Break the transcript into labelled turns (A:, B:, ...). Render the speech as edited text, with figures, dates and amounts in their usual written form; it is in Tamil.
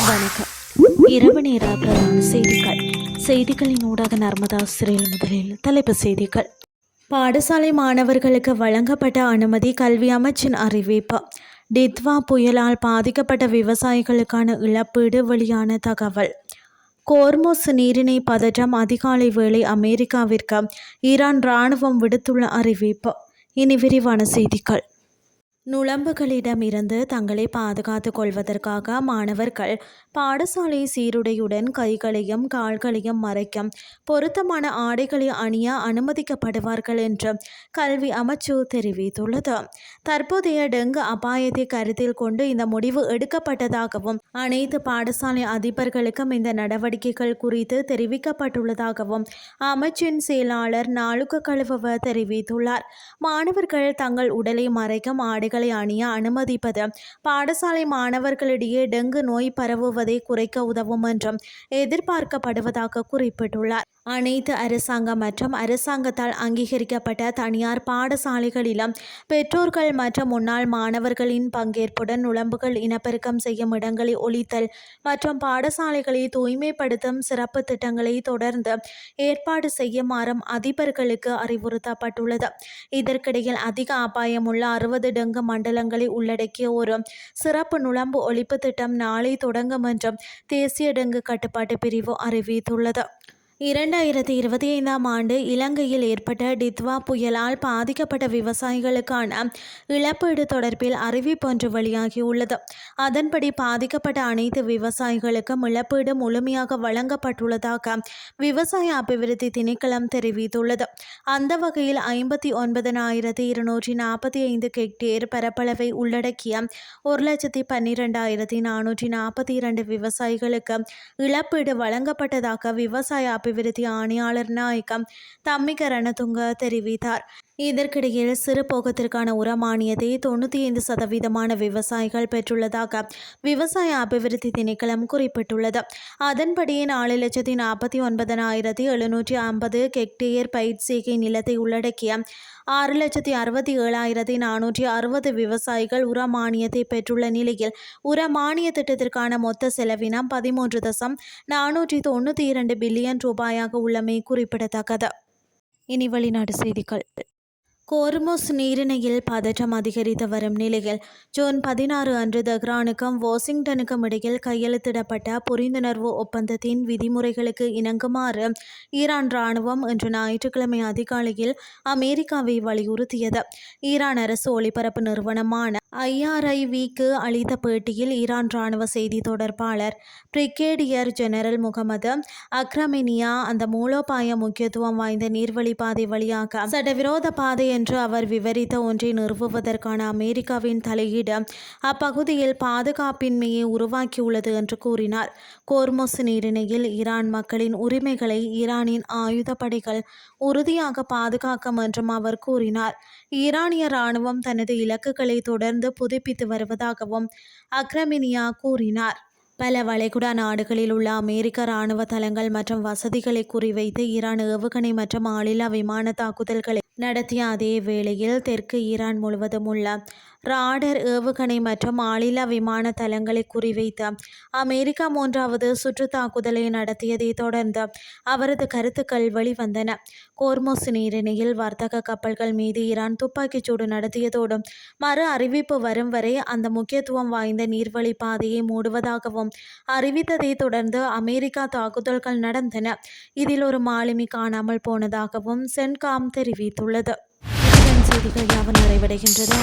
A: வணக்கம். இரவு நேர பிரதான செய்திகளின் ஊடாக நர்மதா சிறையில் முதலில் தலைப்புச் செய்திகள். பாடசாலை மாணவர்களுக்கு வழங்கப்பட்ட அனுமதி. கல்வி அமைச்சின் அறிவிப்பு. டித்வா புயலால் பாதிக்கப்பட்ட விவசாயிகளுக்கான இழப்பீடு வெளியான தகவல். கோர்முஸ் நீரிணை பதற்றம். அதிகாலை வேளை அமெரிக்காவிற்கு ஈரான் இராணுவம் விடுத்துள்ள அறிவிப்பு. இனி விரிவான செய்திகள். நுளம்புகளிடம் இருந்து தங்களை பாதுகாத்துக் கொள்வதற்காக மாணவர்கள் பாடசாலை சீருடையுடன் கைகளையும் கால்களையும் மறைக்கும் பொருத்தமான ஆடைகளை அணிய அனுமதிக்கப்படுவார்கள் என்று கல்வி அமைச்சு தெரிவித்துள்ளது. தற்போதைய டெங்கு அபாயத்தை கருத்தில் கொண்டு இந்த முடிவு எடுக்கப்பட்டதாகவும் அனைத்து பாடசாலை அதிபர்களுக்கும் இந்த நடவடிக்கைகள் குறித்து தெரிவிக்கப்பட்டுள்ளதாகவும் அமைச்சின் செயலாளர் நாளுக்கு கழுவ தெரிவித்துள்ளார். மாணவர்கள் தங்கள் உடலை மறைக்கும் ஆடைகள் அணிய அனுமதிப்பது பாடசாலை மாணவர்களிடையே டெங்கு நோய் பரவுவதை குறைக்க உதவும் என்றும் எதிர்பார்க்கப்படுவதாக குறிப்பிட்டுள்ளார். அனைத்து அரசாங்க மற்றும் அரசாங்கத்தால் அங்கீகரிக்கப்பட்ட தனியார் பாடசாலைகளிலும் பெற்றோர்கள் மற்றும் முன்னாள் மாணவர்களின் பங்கேற்புடன் நுளம்புகள் இனப்பெருக்கம் செய்யும் இடங்களை ஒழித்தல் மற்றும் பாடசாலைகளை தூய்மைப்படுத்தும் சிறப்பு திட்டங்களை தொடர்ந்து ஏற்பாடு செய்யுமாறும் அதிபர்களுக்கு அறிவுறுத்தப்பட்டுள்ளது. இதற்கிடையில் அதிக அபாயமுள்ள 60 டெங்கு மண்டலங்களை உள்ளடக்கிய ஒரு சிறப்பு நுளம்பு ஒழிப்பு திட்டம் நாளை தொடங்கும் என்றும் தேசிய டெங்கு கட்டுப்பாட்டு பிரிவு அறிவித்துள்ளது. 2025ஆம் ஆண்டு இலங்கையில் ஏற்பட்ட டித்வா புயலால் பாதிக்கப்பட்ட விவசாயிகளுக்கான இழப்பீடு தொடர்பில் அறிவிப்பொன்று வெளியாகியுள்ளது. அதன்படி பாதிக்கப்பட்ட அனைத்து விவசாயிகளுக்கும் இழப்பீடு முழுமையாக வழங்கப்பட்டுள்ளதாக விவசாய அபிவிருத்தி திணைக்களம் தெரிவித்துள்ளது. அந்த வகையில் 59,245 ஹெக்டேர் பரப்பளவை உள்ளடக்கிய 1,12,442 விவசாயிகளுக்கு இழப்பீடு வழங்கப்பட்டதாக விவசாய அபிவிருத்தி ஆணையாளர் நாயகம் தம்மிக ரணதுங்க தெரிவித்தார். இதற்கிடையில் சிறு போகத்திற்கான உர மானியத்தை 95% விவசாயிகள் பெற்றுள்ளதாக விவசாய அபிவிருத்தி திணைக்களம் குறிப்பிட்டுள்ளது. அதன்படி 4,49,750 ஹெக்டேர் பயிர்ச்செய்கை நிலத்தை உள்ளடக்கிய 6,67,460 விவசாயிகள் உர மானியத்தை பெற்றுள்ள நிலையில் உர மானிய திட்டத்திற்கான மொத்த செலவினம் 13,492 பில்லியன் ரூபாயாக உள்ளமை குறிப்பிடத்தக்கது. இனி வெளிநாட்டு செய்திகள். கோர்முஸ் நீரிணையில் பதற்றம் அதிகரித்து வரும் நிலையில் ஜூன் 16 அன்று தெஹ்ரானுக்கும் வாஷிங்டனுக்கும் இடையில் கையெழுத்திடப்பட்ட புரிந்துணர்வு ஒப்பந்தத்தின் விதிமுறைகளுக்கு இணங்குமாறு ஈரான் இராணுவம் இன்று ஞாயிற்றுக்கிழமை அதிகாலையில் அமெரிக்காவை வலியுறுத்தியது. ஈரான் அரசு ஒளிபரப்பு நிறுவனமான IRIV-க்கு அளித்த பேட்டியில் ஈரான் இராணுவ செய்தி தொடர்பாளர் பிரிகேடியர் ஜெனரல் முகமது அக்ரமினியா அந்த மூலோபாய முக்கியத்துவம் வாய்ந்த நீர்வழி பாதை வழியாக சட்டவிரோத பாதை என்று அவர் விவரித்த ஒன்றை நிறுவுவதற்கான அமெரிக்காவின் தலையீடு அப்பகுதியில் பாதுகாப்பின்மையை உருவாக்கியுள்ளது என்று கூறினார். கோர்முஸ் நீரிணையில் ஈரான் மக்களின் உரிமைகளை ஈரானின் ஆயுதப்படைகள் உறுதியாக பாதுகாக்கும் என்றும் அவர் கூறினார். ஈரானிய இராணுவம் தனது இலக்குகளை தொடர்ந்து புதுப்பித்து வருவதாகவும் அக்ரமினியா கூறினார். பல வளைகுடா நாடுகளில் உள்ள அமெரிக்க இராணுவ தளங்கள் மற்றும் வசதிகளை குறிவைத்து ஈரான் ஏவுகணை மற்றும் ஆளில்லா விமான தாக்குதல்களை நடத்திய அதே வேளையில் தெற்கு ஈரான் முழுவதும் உள்ள ராடர் ஏவுகணை மற்றும் ஆளில்லா விமான தளங்களை குறிவைத்து அமெரிக்கா 3வது சுற்று தாக்குதலை நடத்தியதை தொடர்ந்து அவரது கருத்துக்கள் வெளிவந்தன. கோர்முஸ் நீரிணையில் வர்த்தக கப்பல்கள் மீது ஈரான் துப்பாக்கிச்சூடு நடத்தியதோடு மறு அறிவிப்பு வரும் வரை அந்த முக்கியத்துவம் வாய்ந்த நீர்வழி பாதையை மூடுவதாகவும் அறிவித்ததை தொடர்ந்து அமெரிக்கா தாக்குதல்கள் நடந்தன. இதில் ஒரு மாலுமி காணாமல் போனதாகவும் சென்காம் தெரிவித்துள்ளது. செய்திகள் யாவும் நிறைவடைகின்றது.